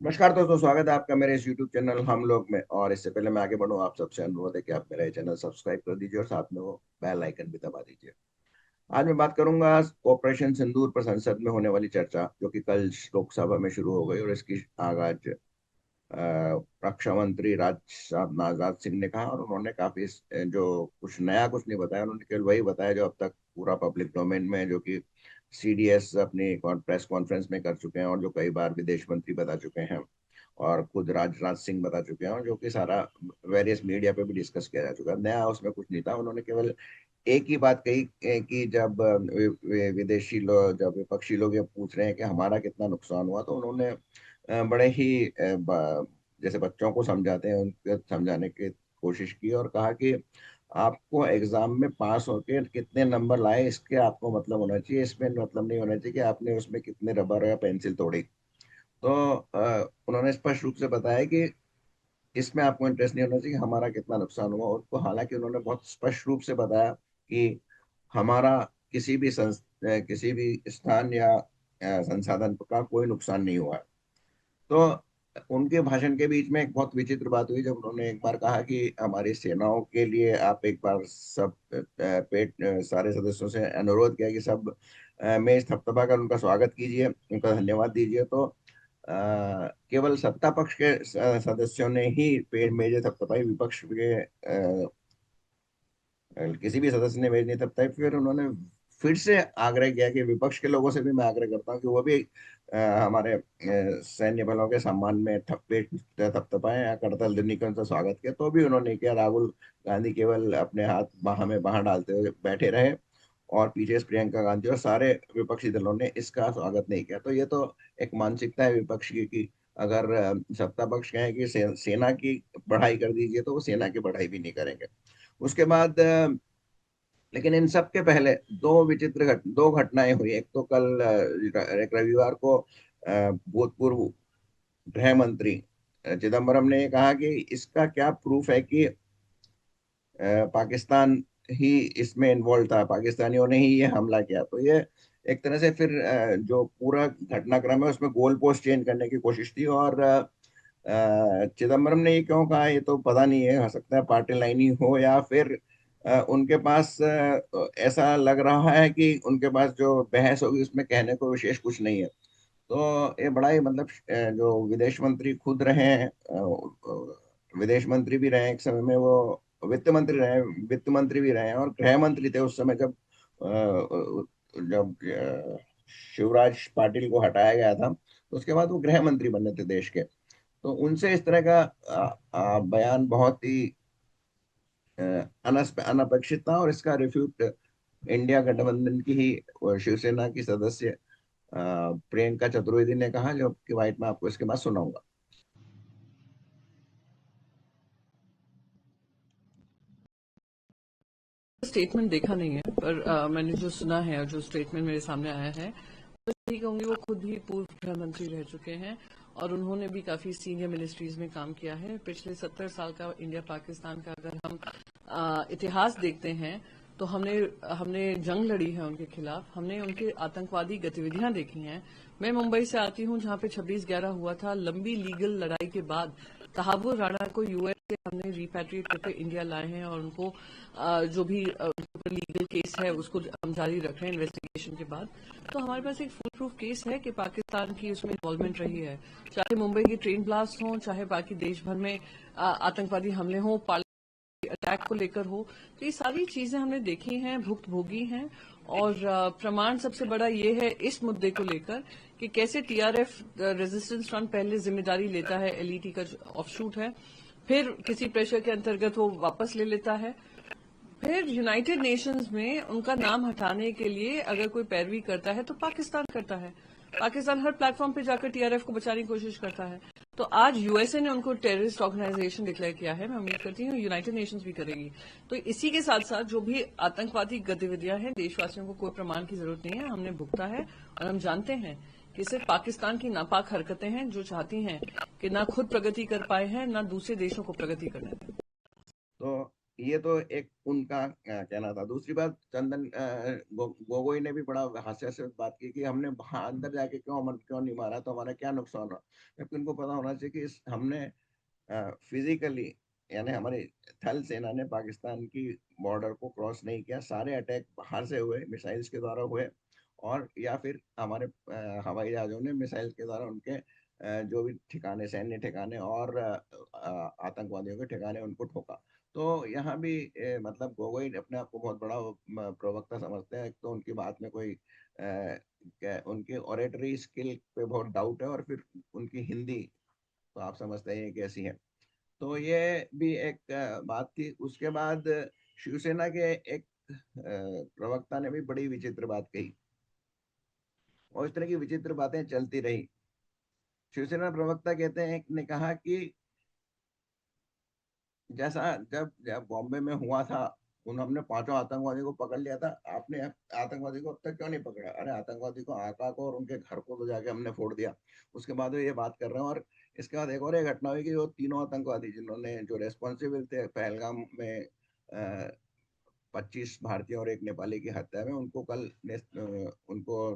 नमस्कार दोस्तों, स्वागत है आपका मेरे इस YouTube चैनल हम लोग में। और इससे पहले मैं आगे बढ़ूं, आप सबसे अनुरोध है कि आप मेरा ये चैनल सब्सक्राइब कर दीजिए और साथ में वो बेल आइकन भी दबा दीजिए। आज मैं बात करूंगा ऑपरेशन सिंदूर पर संसद में होने वाली चर्चा, जो कि कल लोकसभा में शुरू हो गई। और इसकी आगाज रक्षा मंत्री राजनाथ सिंह ने कहा, और उन्होंने काफी जो कुछ नया कुछ नहीं बताया। उन्होंने केवल वही बताया जो अब तक पूरा पब्लिक डोमेन में है, जो कि सीडीएस अपनी प्रेस कॉन्फ्रेंस में कर चुके हैं और जो कई बार विदेश मंत्री बता चुके हैं और खुद राजनाथ सिंह बता चुके हैं, और जो कि सारा वेरियस मीडिया पे भी डिस्कस किया जा चुका है। नया उसमें कुछ नहीं था। उन्होंने केवल एक ही बात कही कि जब विदेशी लोग, जब विपक्षी लोग ये पूछ रहे हैं कि हमारा कितना नुकसान हुआ, तो उन्होंने बड़े ही जैसे बच्चों को समझाते हैं उनको समझाने की कोशिश की, और कहा कि आपको एग्जाम में पास होके कितने नंबर लाए इसके आपको मतलब होना चाहिए, इसमें मतलब नहीं होना चाहिए कि आपने उसमें कितने रबर या पेंसिल तोड़ी। तो उन्होंने स्पष्ट रूप से बताया कि इसमें आपको इंटरेस्ट नहीं होना चाहिए हमारा कितना नुकसान हुआ। उनको हालांकि उन्होंने बहुत स्पष्ट रूप से बताया कि हमारा किसी भी स्थान या संसाधन का कोई नुकसान नहीं हुआ है। तो उनके भाषण के बीच में एक बहुत विचित्र बात हुई, जब उन्होंने एक बार कहा कि हमारी सेनाओं के लिए आप एक बार सब सारे सदस्यों से अनुरोध किया कि सब मेज थपथपा कर उनका स्वागत कीजिए, उनका धन्यवाद दीजिए। तो केवल सत्ता पक्ष के सदस्यों ने ही पेड़ मेजे थपथपाई, विपक्ष के किसी भी सदस्य ने मेज नहीं थपथपाई। फिर उन्होंने फिर से आग्रह किया कि विपक्ष के लोगों से भी मैं आग्रह करता हूँ कि वो भी हमारे सैन्य बलों के सम्मान में थप्पे थपथपाएं या करतल ध्वनि का उनका स्वागत किया, तो भी उन्होंने किया। राहुल गांधी केवल अपने हाथ बाह में बाहर डालते हुए बैठे रहे, और पीछे से प्रियंका गांधी और सारे विपक्षी दलों ने इसका स्वागत नहीं किया। तो ये तो एक मानसिकता है विपक्ष की कि अगर सत्ता पक्ष कहें कि सेना की बढ़ाई कर दीजिए, तो वो सेना की बढ़ाई भी नहीं करेंगे। उसके बाद लेकिन इन सब के पहले दो घटनाएं हुई। एक तो कल एक रविवार को भूतपूर्व गृह मंत्री चिदम्बरम ने ये कहा कि इसका क्या प्रूफ है कि पाकिस्तान ही इसमें इन्वॉल्व था, पाकिस्तानियों ने ही ये हमला किया। तो ये एक तरह से फिर जो पूरा घटनाक्रम है उसमें गोल पोस्ट चेंज करने की कोशिश थी। और चिदम्बरम ने ये क्यों कहा ये तो पता नहीं है, हो सकता है पार्टी लाइन ही हो, या फिर उनके पास ऐसा लग रहा है कि उनके पास जो बहस होगी उसमें कहने को विशेष कुछ नहीं है। तो ये बड़ा ही मतलब जो विदेश मंत्री खुद रहे हैं, विदेश मंत्री भी रहे हैं एक समय में, वो वित्त मंत्री भी रहे हैं और गृह मंत्री थे उस समय जब शिवराज पाटिल को हटाया गया था। तो उसके बाद वो गृह मंत्री बने थे देश के। तो उनसे इस तरह का बयान बहुत ही अनपेक्षित था। और इसका रिफ्यूट इंडिया गठबंधन की ही शिवसेना की सदस्य प्रियंका चतुर्वेदी ने कहा, जो कि वाइट में आपको इसके बाद सुनाऊंगा। स्टेटमेंट देखा नहीं है, पर मैंने जो सुना है और जो स्टेटमेंट मेरे सामने आया है, तो यही कहूंगी वो खुद ही पूर्व गृह मंत्री रह चुके हैं और उन्होंने भी काफी सीनियर मिनिस्ट्रीज में काम किया है। पिछले 70 साल का इंडिया पाकिस्तान का अगर हम इतिहास देखते हैं तो हमने हमने जंग लड़ी है उनके खिलाफ, हमने उनके आतंकवादी गतिविधियां देखी हैं। मैं मुंबई से आती हूं जहां पे 26/11 हुआ था। लंबी लीगल लड़ाई के बाद तहावुर राणा को यूएस से हमने रिपैट्रिएट करके इंडिया लाए हैं और उनको जो भी लीगल केस है उसको हम जारी रख रहे हैं इन्वेस्टिगेशन के बाद। तो हमारे पास एक फुल प्रूफ केस है कि पाकिस्तान की उसमें इन्वॉल्वमेंट रही है, चाहे मुंबई की ट्रेन ब्लास्ट हो, चाहे बाकी देश भर में आतंकवादी हमले हो, अटैक को लेकर हो। तो ये सारी चीजें हमने देखी हैं, भुक्त भोगी हैं। और प्रमाण सबसे बड़ा ये है इस मुद्दे को लेकर कि कैसे टीआरएफ रेजिस्टेंस फ्रंट पहले जिम्मेदारी लेता है, एलईटी का ऑफशूट है, फिर किसी प्रेशर के अंतर्गत वो वापस ले लेता है, फिर यूनाइटेड नेशंस में उनका नाम हटाने के लिए अगर कोई पैरवी करता है तो पाकिस्तान करता है। पाकिस्तान हर प्लेटफॉर्म पे जाकर टीआरएफ को बचाने की कोशिश करता है। तो आज यूएसए ने उनको टेररिस्ट ऑर्गेनाइजेशन डिक्लेयर किया है, मैं उम्मीद करती हूँ यूनाइटेड नेशंस भी करेगी। तो इसी के साथ साथ जो भी आतंकवादी गतिविधियां हैं, देशवासियों को कोई प्रमाण की जरूरत नहीं है, हमने भुगता है और हम जानते हैं कि सिर्फ पाकिस्तान की नापाक हरकतें हैं जो चाहती हैं कि ना खुद प्रगति कर पाए हैं ना दूसरे देशों को प्रगति करने दें। तो ये तो एक उनका कहना था। दूसरी बात, चंदन गोगोई ने भी बड़ा हास्य से बात की कि हमने वहां अंदर जाके क्यों नहीं मारा, तो हमारा क्या नुकसान हुआ। जबकि उनको पता होना चाहिए कि हमने फिजिकली, यानी हमारी थल सेना ने पाकिस्तान की बॉर्डर को क्रॉस नहीं किया। सारे अटैक बाहर से हुए, मिसाइल्स के द्वारा हुए, और या फिर हमारे हवाई जहाजों ने मिसाइल के द्वारा उनके जो भी ठिकाने, सैन्य ठिकाने और आतंकवादियों के ठिकाने, उनको ठोका। तो यहाँ भी मतलब गोगोई अपने आप को बहुत बड़ा प्रवक्ता समझते हैं। एक तो उनकी बात में कोई उनकी ऑरेटरी स्किल पे बहुत डाउट है, और फिर उनकी हिंदी तो आप समझते हैं कैसी है। तो ये भी एक बात थी। उसके बाद शिवसेना के एक प्रवक्ता ने भी बड़ी विचित्र बात कही, और इस तरह की विचित्र बातें चलती रही। शिवसेना प्रवक्ता कहते हैं, ने कहा कि जैसा जब जब बॉम्बे में हुआ था, उन हमने पांचों आतंकवादियों को पकड़ लिया था, आपने आतंकवादी को अब तक क्यों नहीं पकड़ा। अरे आतंकवादी को, आका को और उनके घर को तो जाके हमने फोड़ दिया। उसके बाद वो ये बात कर रहे हैं। और इसके बाद एक और ये घटना हुई कि वो तीनों आतंकवादी जिन्होंने, जो रेस्पॉन्सिबल थे पहलगाम में 25 भारतीयों और एक नेपाली की हत्या में, उनको कल उनको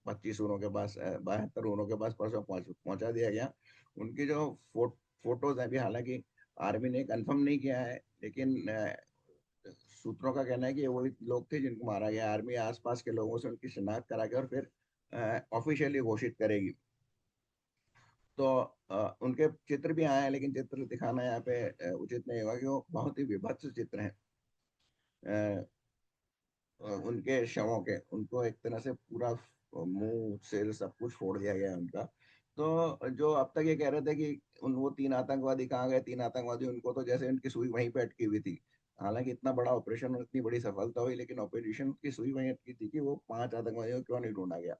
25 उनों के पास, 72 उनों के पास परसों पहुंचा दिया गया। उनकी जो फोटोज हैं, अभी हालांकि आर्मी ने कंफर्म नहीं किया है, लेकिन सूत्रों का कहना है कि वही लोग थे जिनको मारा गया। आर्मी आसपास के लोगों से उनकी शिनाख्त करा के और फिर ऑफिशियली घोषित करेगी। तो उनके चित्र भी आए हैं, लेकिन चित्र दिखाना यहाँ पे उचित नहीं होगा, कि वो बहुत ही विभत्स चित्र हैं। उनके शवों के, उनको एक तरह से पूरा मुंह सिर सब कुछ फोड़ दिया गया है उनका। तो जो अब तक ये कह रहे थे कि वो तीन आतंकवादी कहाँ गए, तीन आतंकवादी, उनको तो जैसे उनकी सुई वहीं पे अटकी हुई थी। हालांकि इतना बड़ा ऑपरेशन और इतनी बड़ी सफलता हुई, लेकिन ऑपरेशन की सुई वहीं अटकी थी कि वो पांच आतंकवादियों को क्यों नहीं ढूंढा गया।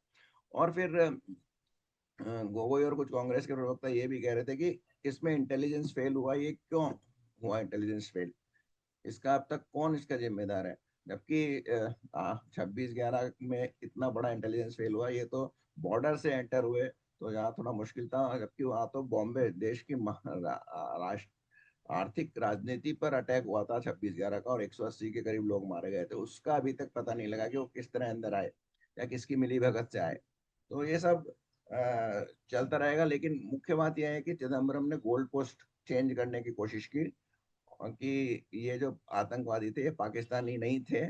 और फिर गोगोई और कुछ कांग्रेस के प्रवक्ता ये भी कह रहे थे कि इसमें इंटेलिजेंस फेल हुआ। ये क्यों हुआ इंटेलिजेंस फेल, इसका अब तक कौन इसका जिम्मेदार है। जबकि 26/11 में इतना बड़ा इंटेलिजेंस फेल हुआ, ये तो बॉर्डर से एंटर हुए, तो यहाँ थोड़ा मुश्किल था। जबकि वहां तो बॉम्बे देश की राष्ट्र आर्थिक राजनीति पर अटैक हुआ था 26/11 का, और 180 के करीब लोग मारे गए थे। उसका अभी तक पता नहीं लगा कि वो किस तरह अंदर आए, या किसकी मिलीभगत से आए। तो ये सब चलता रहेगा। लेकिन मुख्य बात यह है कि चिदम्बरम ने गोल्ड पोस्ट चेंज करने की कोशिश की, कि ये जो आतंकवादी थे ये पाकिस्तानी नहीं थे।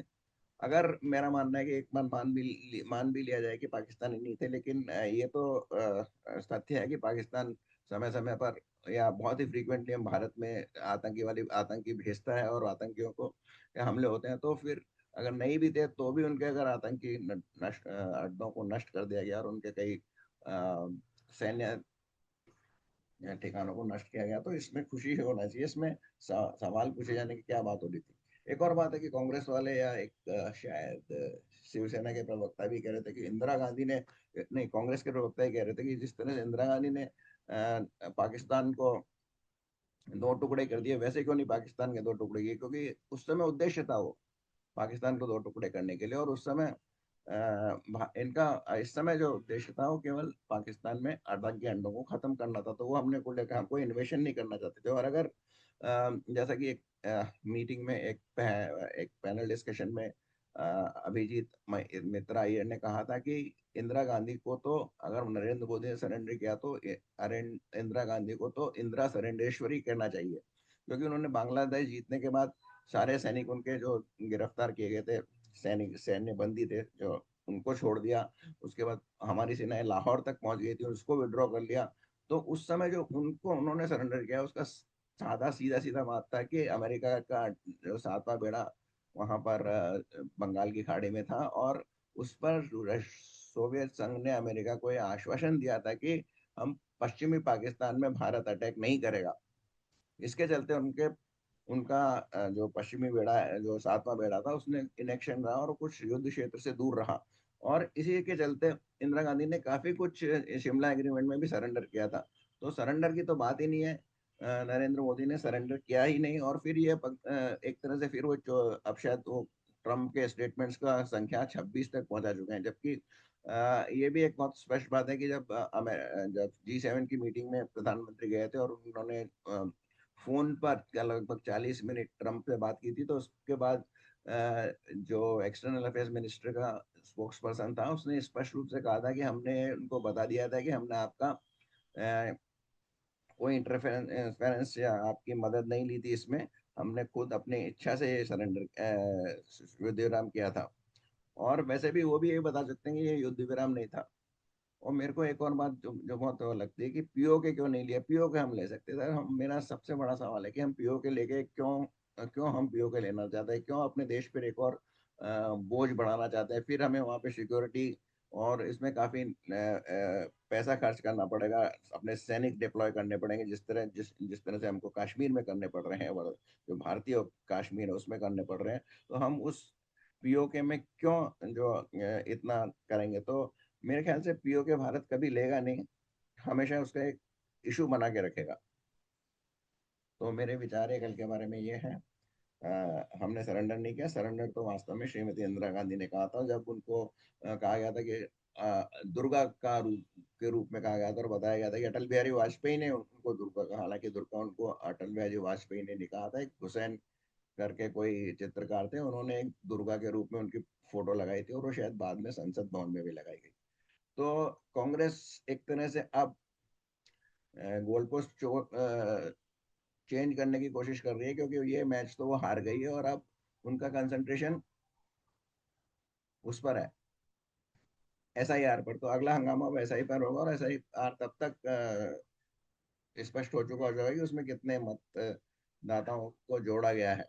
अगर मेरा मानना है कि एक बार मान भी लिया जाए कि पाकिस्तानी नहीं थे, लेकिन ये तो तथ्य है कि पाकिस्तान समय समय पर, या बहुत ही फ्रीक्वेंटली, हम भारत में आतंकी भेजता है, और आतंकियों को या हमले होते हैं। तो फिर अगर नहीं भी थे तो भी उनके अगर आतंकी नष्ट अड्डों को नष्ट कर दिया गया, और उनके कई सैन्य ठिकानों को नष्ट किया गया, तो इसमें खुशी होना चाहिए। इसमें सवाल पूछे जाने की क्या बात हो रही थी। एक और बात है कि कांग्रेस वाले, या एक शायद शिवसेना के प्रवक्ता भी कह रहे थे कि इंदिरा गांधी ने, नहीं, कांग्रेस के प्रवक्ता ही कह रहे थे कि जिस तरह से इंदिरा गांधी ने पाकिस्तान को दो टुकड़े कर दिए, वैसे क्यों नहीं पाकिस्तान के दो टुकड़े किए। क्योंकि उस समय उद्देश्य था वो पाकिस्तान को दो टुकड़े करने के लिए, और उस समय इनका इस समय जो उद्देश्य था वो केवल पाकिस्तान में आतंकी अंडों को खत्म करना था। तो वो हमने को लेकर, हम कोई इन्वेशन नहीं करना चाहते थे। और अगर जैसा कि एक मीटिंग में, एक पैनल डिस्कशन में अभिजीत मित्रा अय्यर ने कहा था कि इंदिरा गांधी को तो, अगर नरेंद्र मोदी ने सरेंडर किया, तो इंदिरा गांधी को तो इंदिरा सरेंडेश्वरी करना चाहिए। क्योंकि उन्होंने बांग्लादेश जीतने के बाद सारे सैनिक उनके जो गिरफ्तार किए गए थे, सैन्य बंदी थे जो, उनको छोड़ दिया। उसके बाद हमारी सेनाएं लाहौर तक पहुंच गई थी, उसको विड्रॉ कर लिया। तो उस समय जो उनको उन्होंने सरेंडर किया, उसका सादा सीधा सीधा बात था कि अमेरिका का जो सातवां बेड़ा वहां पर बंगाल की खाड़ी में था, और उस पर सोवियत संघ ने अमेरिका को यह आश्वासन दिया था कि हम पश्चिमी पाकिस्तान में भारत अटैक नहीं करेगा। इसके चलते उनके उनका जो पश्चिमी बेड़ा है, जो सातवां बेड़ा था, उसने इनेक्शन रहा और कुछ युद्ध क्षेत्र से दूर रहा। और इसी के चलते इंदिरा गांधी ने काफी कुछ शिमला एग्रीमेंट में भी सरेंडर किया था। तो सरेंडर की तो बात ही नहीं है। नरेंद्र मोदी ने सरेंडर किया ही नहीं। और फिर ये एक तरह से फिर वो अब शायद वो ट्रम्प के स्टेटमेंट्स का संख्या 26 तक पहुंचा चुके हैं। जबकि ये भी एक बहुत स्पष्ट बात है कि जब G7 की मीटिंग में प्रधानमंत्री गए थे और उन्होंने फोन पर क्या लगभग 40 मिनट ट्रम्प से बात की थी। तो उसके बाद जो एक्सटर्नल अफेयर्स मिनिस्टर का स्पोक्स पर्सन था, उसने स्पष्ट रूप से कहा था कि हमने उनको बता दिया था कि हमने आपका कोई इंटरफेरेंस या आपकी मदद नहीं ली थी इसमें। हमने खुद अपनी इच्छा से सरेंडर युद्ध विराम किया था। और वैसे भी वो भी ये बता सकते हैं कि ये युद्ध विराम नहीं था। और मेरे को एक और बात जो जो बहुत वो लगती है कि पीओके क्यों नहीं लिया। पीओके हम ले सकते थे। हम मेरा सबसे बड़ा सवाल है कि हम पीओके लेके क्यों क्यों हम पीओके लेना चाहते हैं, क्यों अपने देश पर एक और बोझ बढ़ाना चाहते हैं। फिर हमें वहाँ पे सिक्योरिटी और इसमें काफी पैसा खर्च करना पड़ेगा, अपने सैनिक डिप्लॉय करने पड़ेंगे, जिस तरह से हमको कश्मीर में करने पड़ रहे हैं, और जो भारतीय कश्मीर है उसमें करने पड़ रहे हैं। तो हम उस पीओके में क्यों जो इतना करेंगे। तो मेरे ख्याल से पीओके भारत कभी लेगा नहीं, हमेशा उसका एक इशू बना के रखेगा। तो मेरे विचार एक हल के बारे में ये है, हमने सरेंडर नहीं किया। सरेंडर तो वास्तव में श्रीमती इंदिरा गांधी ने कहा था, जब उनको कहा गया था कि दुर्गा का रूप के रूप में कहा गया था और बताया गया था कि अटल बिहारी वाजपेयी ने उनको दुर्गा कहा। हालांकि दुर्गा उनको अटल बिहारी वाजपेयी ने नहीं कहा था, एक हुसैन करके कोई चित्रकार थे, उन्होंने एक दुर्गा के रूप में उनकी फोटो लगाई थी, और वो शायद बाद में संसद भवन में भी लगाई गई। तो कांग्रेस एक तरह से अब गोल पोस्ट चेंज करने की कोशिश कर रही है, क्योंकि ये मैच तो वो हार गई है और अब उनका कंसंट्रेशन उस पर है, एसआईआर पर। तो अगला हंगामा अब एसआई पर होगा, और एसआईआर तब तक स्पष्ट हो चुका हो जाएगा कि उसमें कितने मतदाताओं को जोड़ा गया है।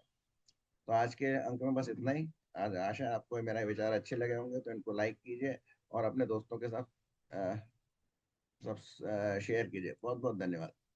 तो आज के अंक में बस इतना ही। आज आशा है आपको मेरा विचार अच्छे लगे होंगे, तो इनको लाइक कीजिए और अपने दोस्तों के साथ सब शेयर कीजिए। बहुत बहुत धन्यवाद।